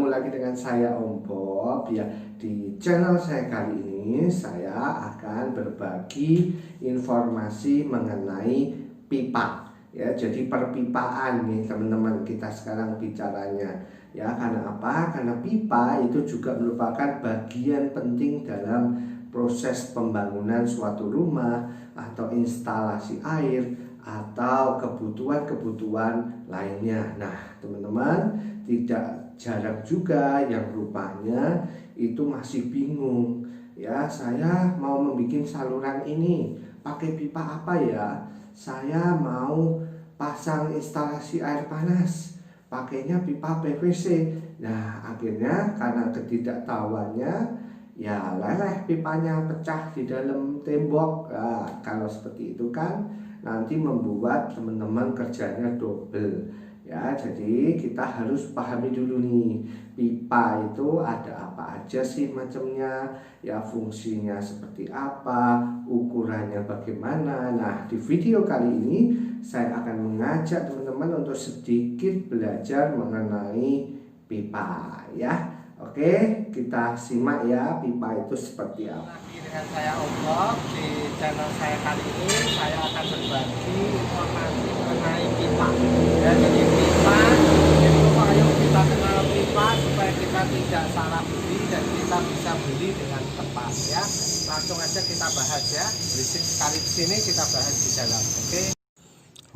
Ketemu lagi dengan saya Om Bob ya. Di channel saya kali ini saya akan berbagi informasi mengenai pipa ya. Jadi perpipaan nih teman-teman, kita sekarang bicaranya ya. Karena apa? Karena pipa itu juga merupakan bagian penting dalam proses pembangunan suatu rumah atau instalasi air atau kebutuhan-kebutuhan lainnya. Nah, teman-teman, tidak jarang juga yang rupanya itu masih bingung ya, saya mau membuat saluran ini pakai pipa apa ya, saya mau pasang instalasi air panas pakainya pipa PVC. Nah, akhirnya karena ketidaktahuannya ya leleh pipanya, pecah di dalam tembok. Nah, kalau seperti itu kan nanti membuat teman-teman kerjanya double ya. Jadi kita harus pahami dulu nih, pipa itu ada apa aja sih macamnya ya, fungsinya seperti apa, ukurannya bagaimana. Nah, di video kali ini saya akan mengajak teman-teman untuk sedikit belajar mengenai pipa ya. Oke, kita simak ya pipa itu seperti apa. Lagi dengan saya Om Bob. Di channel saya kali ini saya akan berbagi informasi mengenai pipa ya. Jadi pipa itu, ayo kita kenal pipa supaya kita tidak salah beli dan kita bisa beli dengan tepat ya. Langsung aja kita bahas ya, berisik sekali di sini, kita bahas di dalam.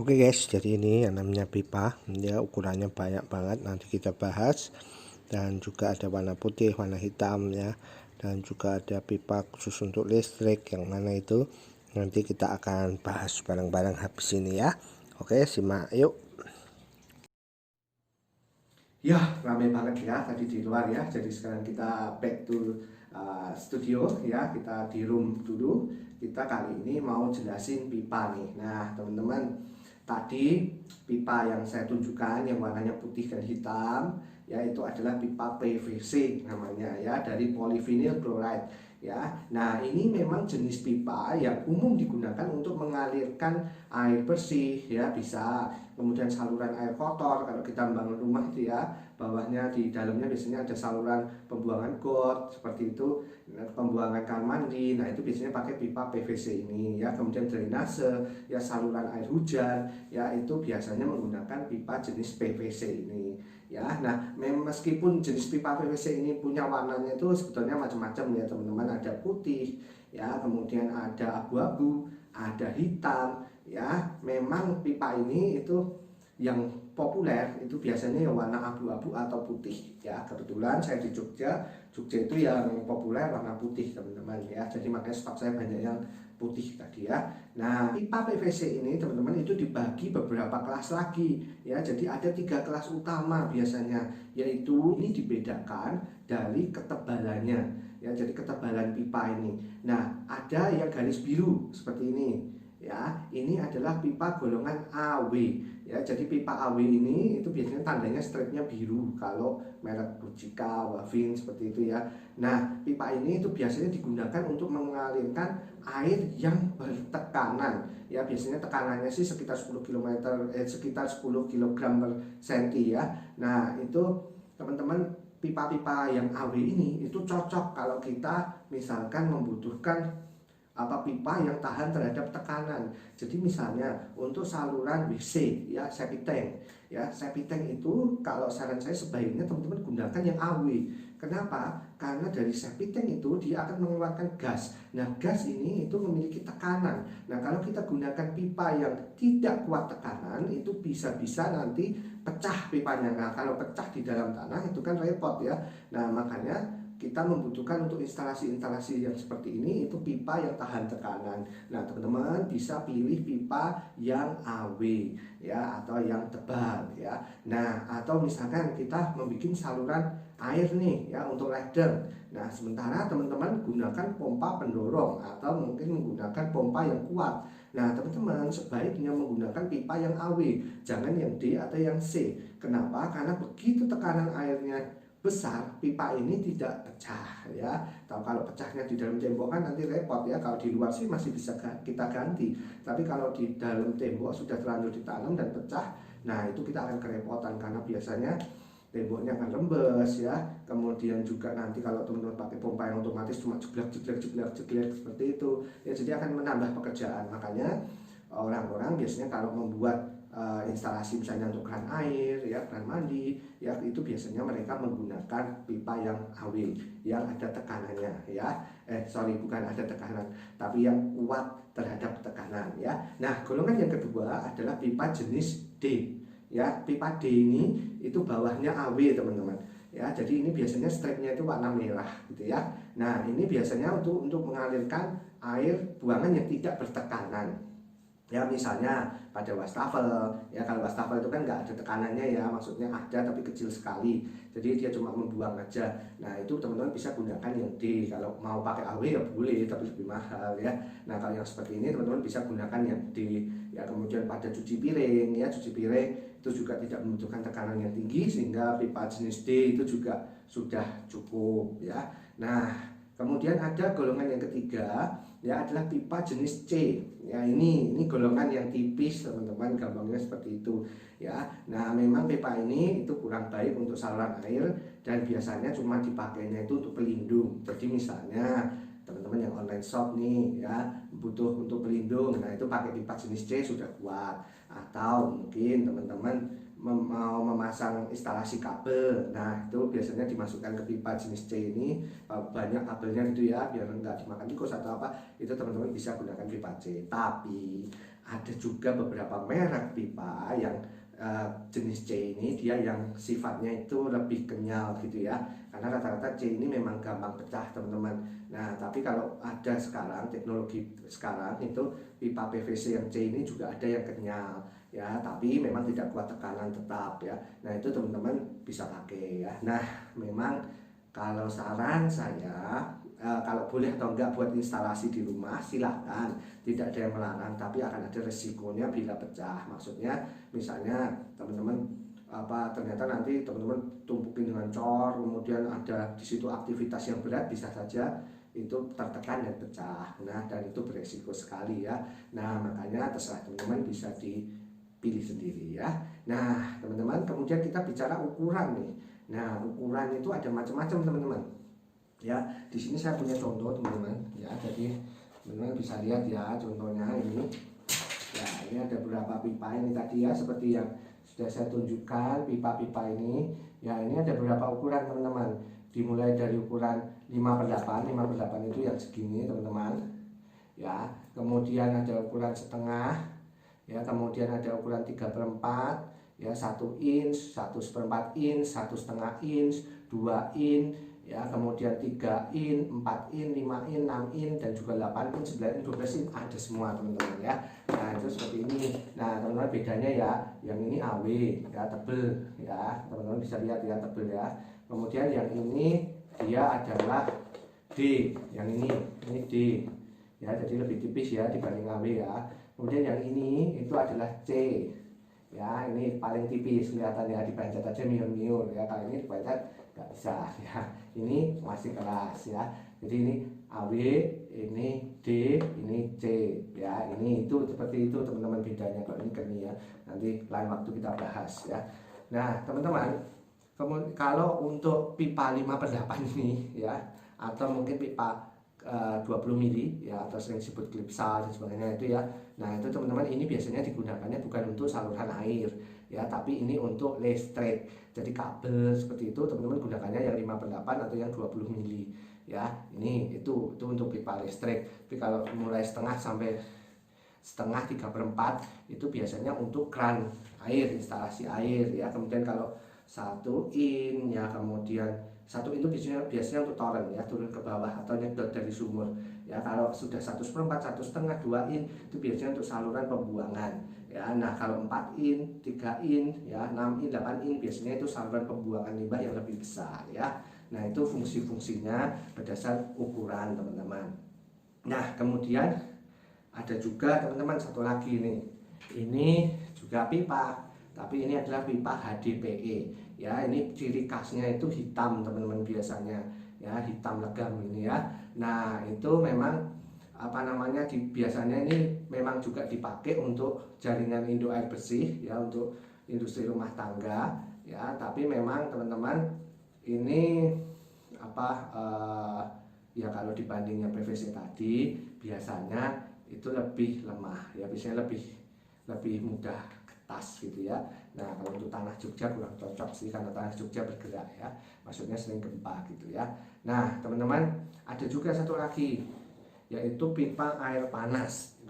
Oke guys, jadi ini yang namanya pipa ya, ukurannya banyak banget, nanti kita bahas. Dan juga ada warna putih, warna hitam ya, dan juga ada pipa khusus untuk listrik, yang mana itu nanti kita akan bahas bareng-bareng habis ini ya. Oke, simak yuk. Ya, ramai banget ya tadi di luar ya. Jadi sekarang kita back to studio ya. Kita di room dulu. Kita kali ini mau jelasin pipa nih. Nah, teman-teman, tadi pipa yang saya tunjukkan yang warnanya putih dan hitam ya, itu adalah pipa PVC namanya ya, dari polyvinyl chloride ya. Nah, ini memang jenis pipa yang umum digunakan untuk mengalirkan air bersih ya, bisa kemudian saluran air kotor. Kalau kita membangun rumah itu ya, bawahnya di dalamnya biasanya ada saluran pembuangan got seperti itu, pembuangan kamar mandi. Nah, itu biasanya pakai pipa PVC ini ya. Kemudian drainase ya, saluran air hujan ya, itu biasanya menggunakan pipa jenis PVC ini ya. Nah, meskipun jenis pipa PVC ini punya warnanya itu sebetulnya macam-macam ya teman-teman. Ada putih ya, kemudian ada abu-abu, ada hitam ya. Memang pipa ini itu yang populer itu biasanya yang warna abu-abu atau putih ya. Kebetulan saya di Jogja itu yang populer warna putih teman-teman ya. Jadi makanya stok saya banyak yang putih tadi ya. Nah, pipa PVC ini teman-teman itu dibagi beberapa kelas lagi ya. Jadi ada 3 kelas utama biasanya, yaitu ini dibedakan dari ketebalannya ya. Jadi ketebalan pipa ini. Nah, ada yang garis biru seperti ini ya. Ini adalah pipa golongan AW ya. Jadi pipa AW ini itu biasanya tandanya stripnya biru kalau merek Bujika, Wavin seperti itu ya. Nah, pipa ini itu biasanya digunakan untuk mengalirkan air yang bertekanan ya. Biasanya tekanannya sih sekitar 10 km sekitar 10 kg per senti ya. Nah, itu teman-teman, pipa-pipa yang AW ini itu cocok kalau kita misalkan membutuhkan pipa yang tahan terhadap tekanan. Jadi misalnya untuk saluran WC ya, septic tank ya. Septic tank itu kalau saran saya sebaiknya teman-teman gunakan yang AW. Kenapa? Karena dari septic tank itu dia akan mengeluarkan gas. Nah, gas ini itu memiliki tekanan. Nah, kalau kita gunakan pipa yang tidak kuat tekanan, itu bisa-bisa nanti pecah pipanya. Nah, kalau pecah di dalam tanah itu kan repot ya. Nah, makanya kita membutuhkan untuk instalasi-instalasi yang seperti ini itu pipa yang tahan tekanan. Nah, teman-teman bisa pilih pipa yang AW ya, atau yang tebal ya. Nah, atau misalkan kita membuat saluran air nih ya untuk ladang. Nah, sementara teman-teman gunakan pompa pendorong atau mungkin menggunakan pompa yang kuat. Nah, teman-teman sebaiknya menggunakan pipa yang AW, jangan yang D atau yang C. Kenapa? Karena begitu tekanan airnya besar, pipa ini tidak pecah ya. Tahu kalau pecahnya di dalam tembok kan nanti repot ya. Kalau di luar sih masih bisa kita ganti, tapi kalau di dalam tembok sudah terlanjur ditanam dan pecah, nah itu kita akan kerepotan. Karena biasanya temboknya akan rembes ya. Kemudian juga nanti kalau teman-teman pakai pompa yang otomatis cuma jeblak seperti itu ya, jadi akan menambah pekerjaan. Makanya orang-orang biasanya kalau membuat instalasi misalnya untuk keran air ya, keran mandi ya, itu biasanya mereka menggunakan pipa yang AW yang ada tekanannya ya, bukan ada tekanan tapi yang kuat terhadap tekanan ya. Nah, golongan yang kedua adalah pipa jenis D ya. Pipa D ini itu bawahnya AW teman-teman ya, jadi ini biasanya stripnya itu warna merah gitu ya. Nah, ini biasanya untuk mengalirkan air buangan yang tidak bertekanan ya, misalnya pada wastafel ya. Kalau wastafel itu kan nggak ada tekanannya ya, maksudnya ada tapi kecil sekali, jadi dia cuma membuang aja. Nah, itu teman-teman bisa gunakan yang D. Kalau mau pakai AW ya boleh, tapi lebih mahal ya. Nah, kalau yang seperti ini teman-teman bisa gunakan yang D ya. Kemudian pada cuci piring ya, cuci piring itu juga tidak membutuhkan tekanan yang tinggi, sehingga pipa jenis D itu juga sudah cukup ya. Nah, kemudian ada golongan yang ketiga ya, adalah pipa jenis C ya. Ini golongan yang tipis teman-teman, gampangnya seperti itu ya. Nah, memang pipa ini itu kurang baik untuk saluran air dan biasanya cuma dipakainya itu untuk pelindung. Jadi misalnya teman-teman yang online shop nih ya, butuh untuk pelindung, nah itu pakai pipa jenis C sudah kuat. Atau mungkin teman-teman mau memasang instalasi kabel, nah itu biasanya dimasukkan ke pipa jenis C ini, banyak kabelnya gitu ya, biar nggak dimakan tikus atau apa, itu teman-teman bisa gunakan pipa C. Tapi ada juga beberapa merek pipa yang jenis C ini dia yang sifatnya itu lebih kenyal gitu ya, karena rata-rata C ini memang gampang pecah teman-teman. Nah, tapi kalau ada sekarang teknologi sekarang itu pipa PVC yang C ini juga ada yang kenyal ya, tapi memang tidak kuat tekanan tetap ya. Nah, itu teman-teman bisa pakai ya. Nah, memang kalau saran saya, kalau boleh atau enggak buat instalasi di rumah silahkan, tidak ada yang melarang, tapi akan ada resikonya bila pecah. Maksudnya misalnya teman-teman ternyata nanti teman-teman tumpukin dengan cor, kemudian ada di situ aktivitas yang berat, bisa saja itu tertekan dan pecah. Nah, dan itu beresiko sekali ya. Nah, makanya terserah teman-teman, bisa dipilih sendiri ya. Nah, teman-teman, kemudian kita bicara ukuran nih. Nah, ukuran itu ada macam-macam teman-teman ya. Di sini saya punya contoh teman-teman ya, jadi teman-teman bisa lihat ya contohnya ini ya. Ini ada beberapa pipa ini tadi ya, seperti yang sudah saya tunjukkan pipa-pipa ini ya. Ini ada beberapa ukuran teman-teman, dimulai dari ukuran 5/8 itu yang segini teman-teman ya. Kemudian ada ukuran setengah ya, kemudian ada ukuran 3/4 ya, 1 inch, 1/4 inch, 1/2 inch, 2 inch ya, kemudian 3 in, 4 in, 5 in, 6 in, dan juga 8 in, 9 in, 12 in, ada semua teman-teman ya. Nah, itu seperti ini. Nah, teman-teman, bedanya ya, yang ini AW ya, tebel ya, teman-teman bisa lihat ya, tebel ya. Kemudian yang ini dia adalah D, yang ini D ya, jadi lebih tipis ya dibanding AW ya. Kemudian yang ini itu adalah C ya, ini paling tipis kelihatannya, dibancet aja miur-miur ya. Kalau ini dibancet nggak bisa ya, ini masih keras ya. Jadi ini AW, ini D, ini C ya. Ini itu seperti itu teman-teman bedanya. Kalau ini gini ya, nanti lain waktu kita bahas ya. Nah, teman-teman, kalau untuk pipa 5/8 ini ya, atau mungkin pipa 20 mili ya, atau sering disebut klipsa dan sebagainya itu ya. Nah, itu teman-teman, ini biasanya digunakannya bukan untuk saluran air ya, tapi ini untuk listrik. Jadi kabel seperti itu teman-teman gunakannya yang 5/8 atau yang 20 mili ya. Ini itu untuk pipa listrik. Tapi kalau mulai setengah sampai setengah 3/4 itu biasanya untuk keran air, instalasi air ya. Kemudian kalau 1 in ya, kemudian 1 itu biasanya untuk toren ya, turun ke bawah atau nyedot dari sumur ya. Kalau sudah 1/4, 1/2, 2 in itu biasanya untuk saluran pembuangan ya. Nah, kalau 4 in, 3 in ya, 6 in, 8 in biasanya itu saluran pembuangan limbah yang lebih besar ya. Nah, itu fungsi-fungsinya berdasar ukuran teman-teman. Nah, kemudian ada juga teman-teman satu lagi nih, ini juga pipa, tapi ini adalah pipa HDPE ya. Ini ciri khasnya itu hitam teman-teman, biasanya ya, hitam legam ini ya. Nah, itu memang biasanya ini memang juga dipakai untuk jaringan Indo air bersih ya, untuk industri rumah tangga ya, tapi memang teman-teman ini ya kalau dibandingnya PVC tadi biasanya itu lebih lemah ya, biasanya lebih mudah getas gitu ya. Nah kalau untuk tanah Jogja kurang cocok sih, karena tanah Jogja bergerak ya, maksudnya sering gempa gitu ya. Nah teman-teman, ada juga satu lagi yaitu pipa air panas.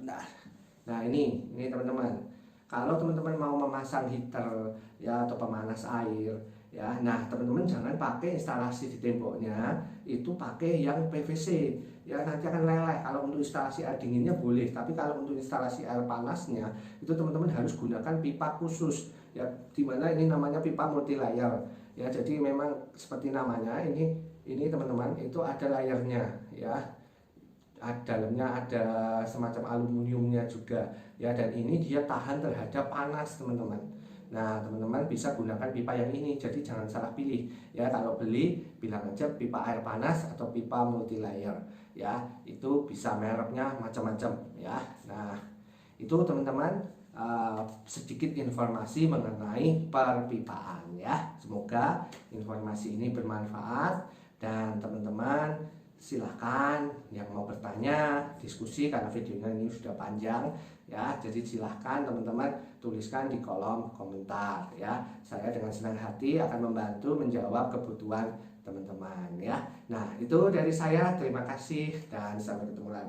Nah ini teman-teman, kalau teman-teman mau memasang heater ya atau pemanas air ya, nah teman-teman jangan pakai instalasi di temboknya itu pakai yang PVC ya, nanti akan leleh. Kalau untuk instalasi air dinginnya boleh, tapi kalau untuk instalasi air panasnya itu teman-teman harus gunakan pipa khusus ya, dimana ini namanya pipa multi layer ya. Jadi memang seperti namanya ini teman-teman, itu ada layernya ya, dalamnya ada semacam aluminiumnya juga ya, dan ini dia tahan terhadap panas teman-teman. Nah teman-teman bisa gunakan pipa yang ini, jadi jangan salah pilih ya. Kalau beli bilang aja pipa air panas atau pipa multi layer ya, itu bisa mereknya macam-macam ya. Nah itu teman-teman, sedikit informasi mengenai perpipaan ya. Semoga informasi ini bermanfaat, dan teman-teman silahkan yang mau bertanya, diskusi, karena videonya ini sudah panjang ya, jadi silahkan teman-teman tuliskan di kolom komentar ya. Saya dengan senang hati akan membantu menjawab kebutuhan teman-teman ya. Nah itu dari saya, terima kasih dan sampai ketemu lagi.